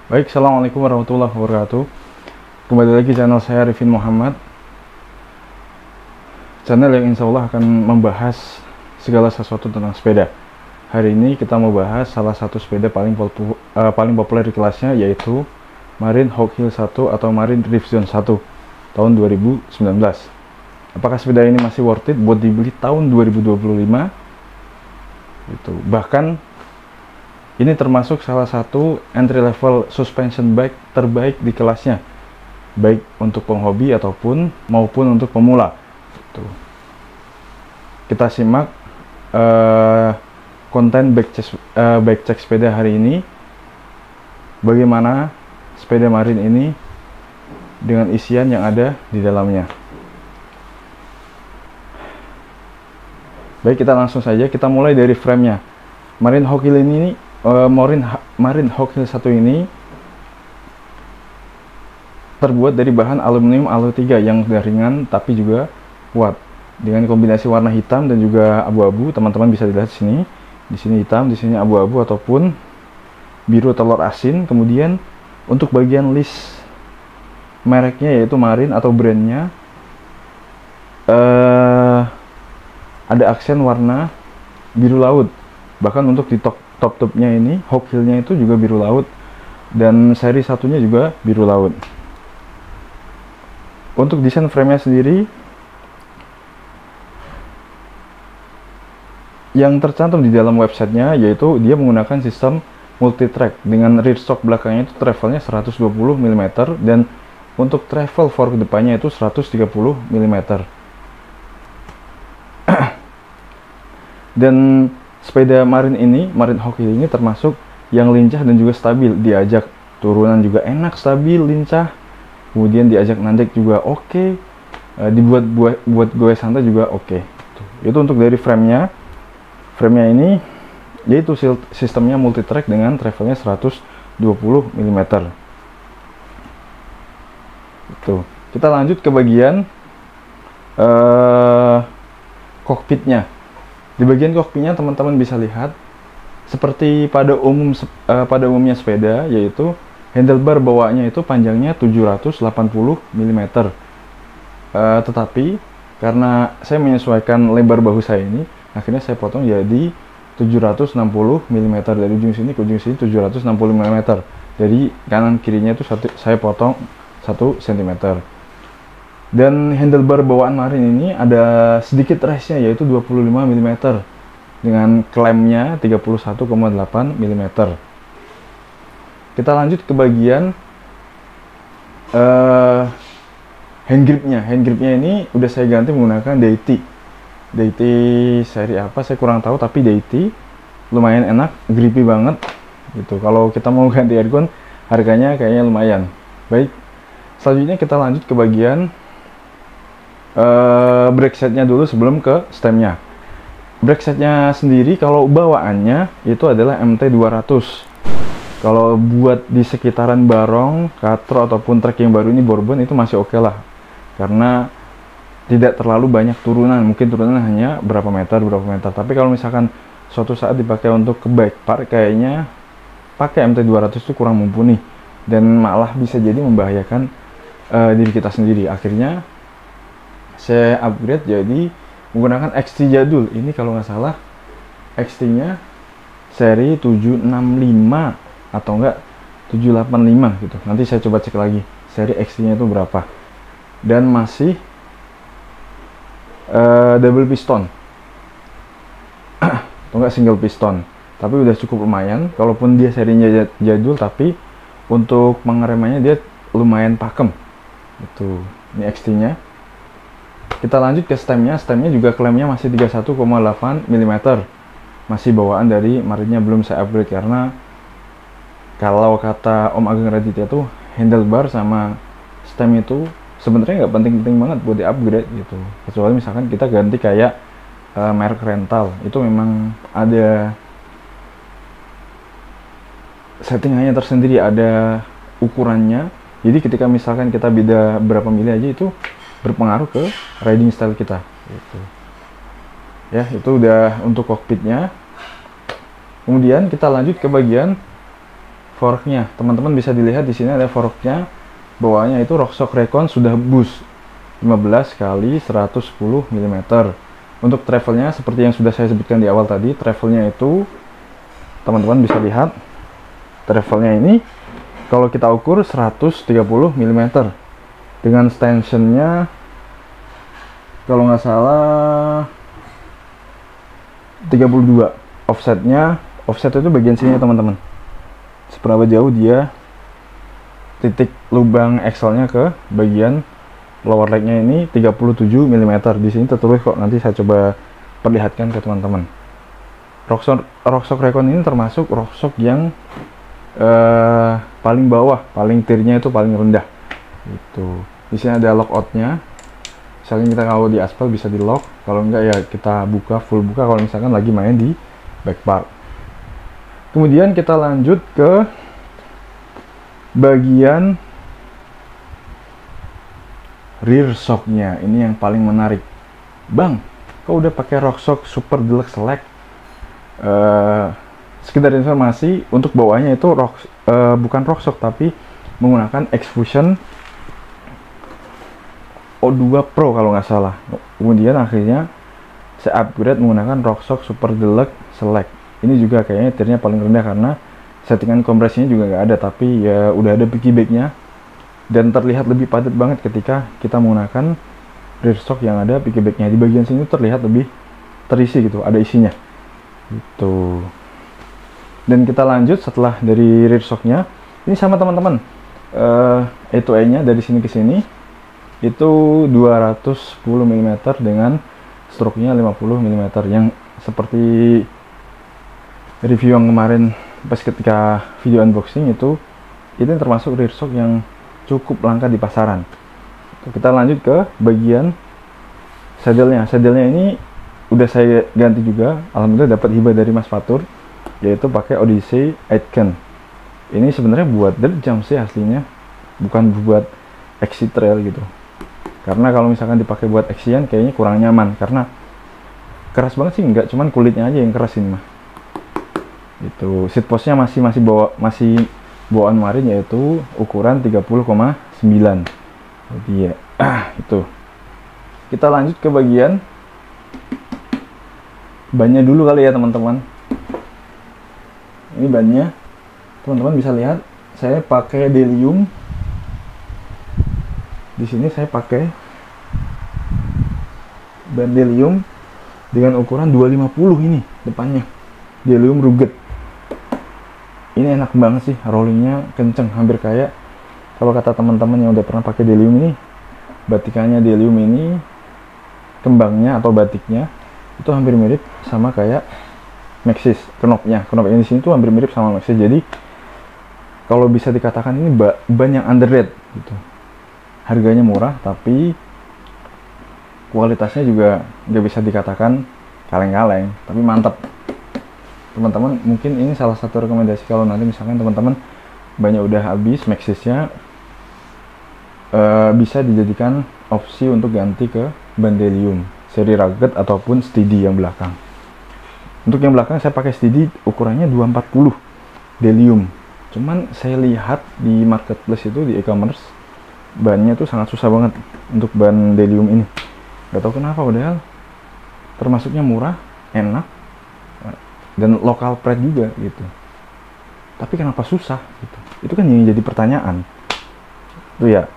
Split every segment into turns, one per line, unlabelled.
Baik, assalamualaikum warahmatullahi wabarakatuh. Kembali lagi channel saya Arifin Muhammad. Channel yang insya Allah akan membahas segala sesuatu tentang sepeda. Hari ini kita mau bahas salah satu sepeda paling populer di kelasnya, yaitu Marine Hawk Hill 1 atau Marine Drift Zone 1 tahun 2019. Apakah sepeda ini masih worth it buat dibeli tahun 2025? Bahkan ini termasuk salah satu entry level suspension bike terbaik di kelasnya, baik untuk penghobi maupun untuk pemula. Kita simak konten bike check sepeda hari ini, bagaimana sepeda Marine ini dengan isian yang ada di dalamnya. Baik, kita langsung saja, kita mulai dari frame-nya. Marine Hawk Hill ini Marine Hawk Hill 1 ini terbuat dari bahan aluminium Alu 3 yang ringan tapi juga kuat, dengan kombinasi warna hitam dan juga abu-abu. Teman-teman bisa dilihat sini, di sini hitam, di sini abu-abu ataupun biru telur asin. Kemudian untuk bagian list mereknya, yaitu Marine atau brandnya, ada aksen warna biru laut. Bahkan untuk di top-topnya ini, Hawk Hill-nya itu juga biru laut, dan seri satunya juga biru laut. Untuk desain frame-nya sendiri, yang tercantum di dalam websitenya yaitu dia menggunakan sistem multi-track dengan rear shock belakangnya itu travelnya 120 mm, dan untuk travel fork depannya itu 130 mm. Dan sepeda Marine Hawk Hill ini termasuk yang lincah dan juga stabil. Diajak turunan juga enak, stabil, lincah. Kemudian diajak nandek juga oke. Buat goes santai juga oke. Itu untuk dari frame-nya. Frame-nya ini yaitu sistemnya multi track dengan travelnya 120 mm. Kita lanjut ke bagian kokpitnya. Di bagian kokpitnya teman-teman bisa lihat seperti pada umumnya sepeda, yaitu handlebar bawaannya itu panjangnya 780 mm. Tetapi karena saya menyesuaikan lebar bahu saya ini, akhirnya saya potong jadi 760 mm, dari ujung sini ke ujung sini 760 mm. Jadi kanan kirinya itu saya potong 1 cm. Dan handlebar bawaan Marine ini ada sedikit raise-nya, yaitu 25 mm dengan klemnya 31,8 mm. Kita lanjut ke bagian hand gripnya. Hand gripnya ini udah saya ganti menggunakan Deity seri apa saya kurang tahu, tapi Deity lumayan enak, grippy banget gitu. Kalau kita mau ganti airgun harganya kayaknya lumayan. Baik, selanjutnya kita lanjut ke bagian brake setnya dulu sebelum ke stemnya. Brake setnya sendiri kalau bawaannya itu adalah MT200. Kalau buat di sekitaran Barong, Katro ataupun trek yang baru ini Bourbon itu masih oke lah, karena tidak terlalu banyak turunan. Mungkin turunan hanya berapa meter. Tapi kalau misalkan suatu saat dipakai untuk ke bike park, kayaknya pakai MT200 itu kurang mumpuni dan malah bisa jadi membahayakan diri kita sendiri. Akhirnya saya upgrade jadi menggunakan XT jadul. Ini kalau nggak salah XT nya seri 765 atau enggak 785 gitu. Nanti saya coba cek lagi seri XT nya itu berapa. Dan masih double piston atau enggak single piston, tapi udah cukup lumayan. Kalaupun dia serinya jadul, tapi untuk pengeremannya dia lumayan pakem itu. Ini XT nya. Kita lanjut ke stemnya. Stemnya juga klemnya masih 31,8 mm, masih bawaan dari Marine-nya, belum saya upgrade karena kalau kata Om Ageng Raditya tuh handlebar sama stem itu sebenarnya nggak penting-penting banget buat di upgrade gitu, kecuali misalkan kita ganti kayak merek rental, itu memang ada settingannya tersendiri, ada ukurannya. Jadi ketika misalkan kita beda berapa mili aja, itu berpengaruh ke riding style kita gitu. Ya, itu udah untuk kokpitnya. Kemudian kita lanjut ke bagian forknya. Teman-teman bisa dilihat di sini ada forknya. Bawaannya itu Rockshox Recon sudah boost 15 kali 110 mm. Untuk travelnya seperti yang sudah saya sebutkan di awal tadi, travelnya itu teman-teman bisa lihat travelnya ini kalau kita ukur 130 mm dengan stanchionnya kalau nggak salah 32. Offset itu bagian sini ya teman-teman, seberapa jauh dia titik lubang axle-nya ke bagian lower leg-nya ini 37 mm. Di sini tertulis kok, nanti saya coba perlihatkan ke teman-teman. Rockshox Recon ini termasuk Rockshox yang paling bawah, paling tirnya itu paling rendah. Itu. Di sini ada lockout-nya. Misalnya kita kalau di aspal bisa di lock, kalau enggak ya kita buka, full buka kalau misalkan lagi main di back park. Kemudian kita lanjut ke bagian rear shock-nya. Ini yang paling menarik. Bang, kok udah pakai Rockshox Super Deluxe Select? Sekedar informasi, untuk bawahnya itu bukan Rockshox tapi menggunakan X-Fusion O2 Pro kalau nggak salah. Kemudian akhirnya saya upgrade menggunakan Rockshox Super Deluxe Select. Ini juga kayaknya tirnya paling rendah karena settingan kompresinya juga nggak ada, tapi ya udah ada piggyback-nya dan terlihat lebih padat banget ketika kita menggunakan rear shock yang ada piggyback-nya. Di bagian sini terlihat lebih terisi gitu, ada isinya gitu. Dan kita lanjut setelah dari rear shock-nya, ini sama teman-teman, A2A-nya dari sini ke sini itu 210 mm dengan stroke-nya 50 mm, yang seperti review yang kemarin pas ketika video unboxing itu termasuk rear shock yang cukup langka di pasaran. Kita lanjut ke bagian saddle-nya. Saddle-nya ini udah saya ganti juga, alhamdulillah dapat hibah dari Mas Fatur, yaitu pakai Odyssey Aitken. Ini sebenarnya buat dirt jump sih aslinya, bukan buat XC trail gitu. Karena kalau misalkan dipakai buat XC-an kayaknya kurang nyaman, karena keras banget sih enggak, cuman kulitnya aja yang keras ini mah. Itu seat post-nya masih bawaan kemarin, yaitu ukuran 30,9. Jadi ya itu. Kita lanjut ke bagian bannya dulu kali ya teman-teman. Ini bannya, teman-teman bisa lihat saya pakai Delium. Di sini saya pakai ban Delium dengan ukuran 250 ini depannya. Delium rugged. Ini enak banget sih, rollingnya kenceng, hampir kayak kalau kata teman-teman yang udah pernah pakai Delium ini, batikannya Delium ini, kembangnya atau batiknya itu hampir mirip sama kayak Maxxis. Knopnya di sini tuh hampir mirip sama Maxxis. Jadi kalau bisa dikatakan ini ban yang underrated gitu. Harganya murah tapi kualitasnya juga nggak bisa dikatakan kaleng-kaleng, tapi mantap. Teman-teman, mungkin ini salah satu rekomendasi kalau nanti misalkan teman-teman banyak udah habis Maxxisnya, bisa dijadikan opsi untuk ganti ke ban Delium seri rugged ataupun steady yang belakang. Untuk yang belakang saya pakai steady, ukurannya 240 Delium. Cuman saya lihat di marketplace itu, di e-commerce, bannya tuh sangat susah banget untuk ban Delium ini. Gak tau kenapa, padahal termasuknya murah, enak, dan lokal pride juga gitu. Tapi kenapa susah gitu? Itu kan yang jadi pertanyaan. Tuh ya,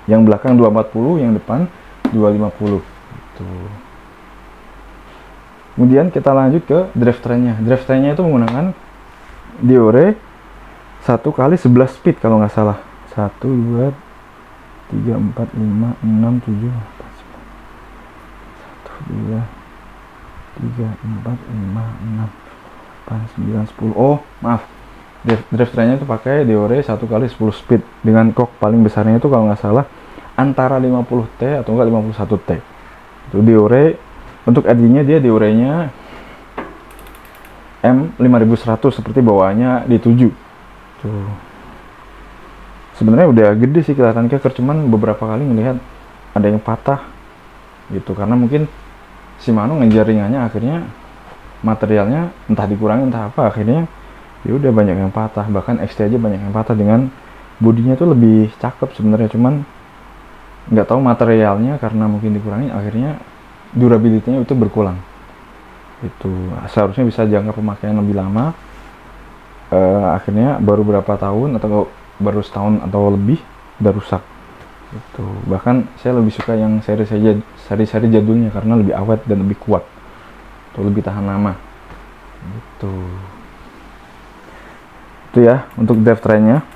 yang belakang 240, yang depan 250 gitu. Kemudian kita lanjut ke drivetrainnya. Drivetrainnya itu menggunakan Deore 1 kali 11 speed kalau nggak salah. 1, 2, 3, 4, 5, 6, 7, 8, 1, 2, 3, 4, 5, 6, 8, 9, 10. Oh, maaf. Drivetrainnya itu pakai Deore 1 kali 10 speed dengan kok paling besarnya itu kalau nggak salah antara 50T atau enggak 51T. Itu Deore. Untuk RD-nya dia Deore-nya M5100 seperti bawaannya D7. Tuh. Sebenarnya udah gede sih kelihatan keker, cuman beberapa kali melihat ada yang patah gitu karena mungkin Shimano ngejar ringannya, akhirnya materialnya entah dikurangi entah apa, akhirnya ya udah banyak yang patah, bahkan XT aja banyak yang patah. Dengan bodinya tuh lebih cakep sebenarnya, cuman nggak tahu materialnya karena mungkin dikurangi, akhirnya durability-nya itu berkurang. Itu seharusnya bisa jangka pemakaian lebih lama, akhirnya baru berapa tahun atau baru setahun atau lebih udah rusak. Itu bahkan saya lebih suka yang seri-seri jadulnya karena lebih awet dan lebih kuat, atau lebih tahan lama. Itu ya untuk drivetrainnya.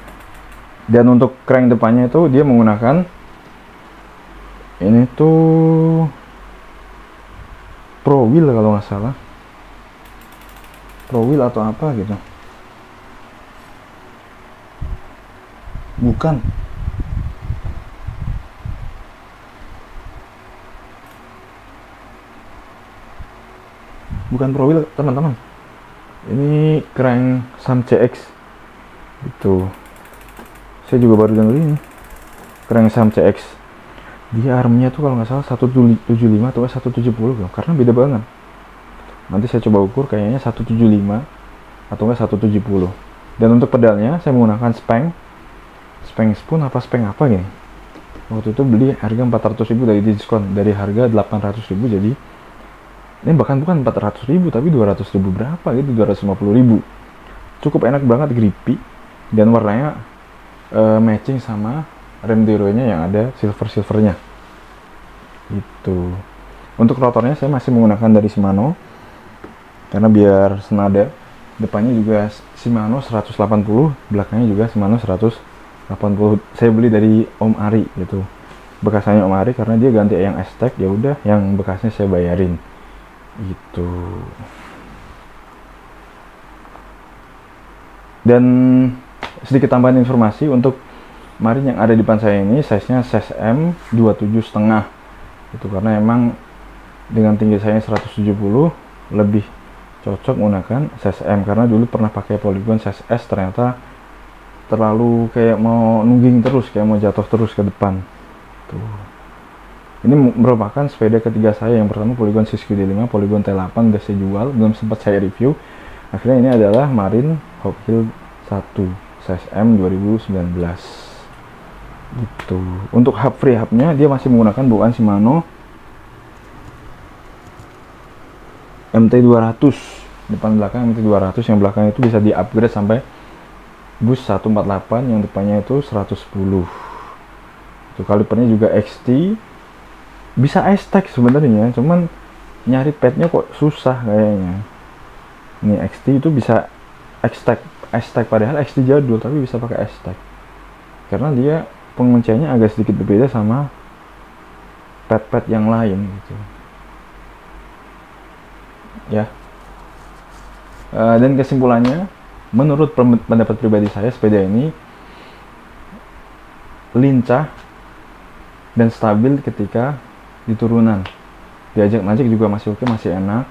Dan untuk crank depannya itu dia menggunakan ini tuh Pro Wheel kalau nggak salah, Pro Wheel atau apa gitu, bukan Pro Wheel teman-teman, ini crank Sam CX. Itu saya juga baru denger ini crank Sam CX. Dia armnya tuh kalau nggak salah 175 atau 170 loh, karena beda banget. Nanti saya coba ukur, kayaknya 175 atau enggak 170. Dan untuk pedalnya saya menggunakan Spang Spoon apa Spang apa gini. Waktu itu beli harga 400.000 dari diskon, dari harga 800.000 jadi ini bahkan bukan 400.000 tapi 200.000 berapa gitu, 250.000. Cukup enak banget, grippy, dan warnanya matching sama rem Deroy-nya yang ada silvernya. Itu untuk rotornya saya masih menggunakan dari Shimano karena biar senada. Depannya juga Shimano 180, belakangnya juga Shimano 180. Saya beli dari Om Ari gitu, bekasannya Om Ari, karena dia ganti yang Aztec, ya udah yang bekasnya saya bayarin. Itu. Dan sedikit tambahan informasi untuk Marin yang ada di depan saya ini, size-nya size M 27,5 itu, karena emang dengan tinggi saya 170 lebih cocok menggunakan size M, karena dulu pernah pakai Polygon size S, ternyata terlalu kayak mau nungging terus, kayak mau jatuh terus ke depan. Tuh. Ini merupakan sepeda ketiga saya. Yang pertama Polygon Siskiyou D5, Polygon T8 udah saya jual, belum sempat saya review. Akhirnya ini adalah Marin Hawk Hill 1 size M 2019. Gitu. Untuk hub free hubnya dia masih menggunakan bawaan Shimano MT200, depan belakang MT200, yang belakang itu bisa di upgrade sampai bus 148, yang depannya itu 110. Itu kalipernya juga XT, bisa Aztec sebenarnya, cuman nyari padnya kok susah kayaknya. Ini XT itu bisa Aztec padahal XT jadul tapi bisa pakai Aztec karena dia pengunciannya agak sedikit berbeda sama pad yang lain gitu ya. Dan kesimpulannya, menurut pendapat pribadi saya, sepeda ini lincah dan stabil ketika di turunan. Diajak najak juga masih oke, masih enak.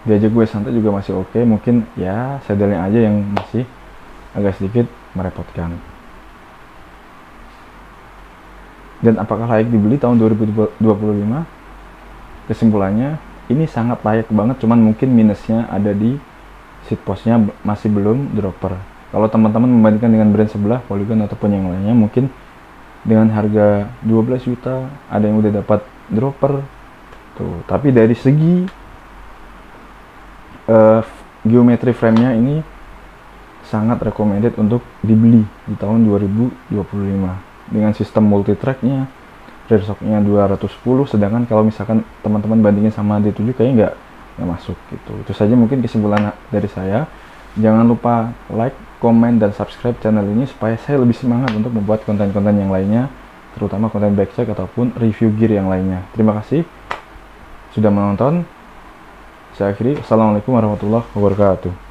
Diajak gue santai juga masih oke. Mungkin ya sadelnya aja yang masih agak sedikit merepotkan. Dan apakah layak dibeli tahun 2025? Kesimpulannya, ini sangat layak banget, cuman mungkin minusnya ada di seat postnya masih belum dropper. Kalau teman-teman membandingkan dengan brand sebelah, Polygon ataupun yang lainnya, mungkin dengan harga 12 juta ada yang udah dapat dropper tuh. Tapi dari segi geometri frame-nya ini sangat recommended untuk dibeli di tahun 2025 dengan sistem multi track-nya, rear shock-nya 210, sedangkan kalau misalkan teman-teman bandingin sama D7 kayaknya nggak masuk gitu. Itu saja mungkin kesimpulan dari saya. Jangan lupa like, komen, dan subscribe channel ini supaya saya lebih semangat untuk membuat konten-konten yang lainnya, terutama konten backcheck ataupun review gear yang lainnya. Terima kasih sudah menonton. Saya akhiri. Assalamualaikum warahmatullahi wabarakatuh.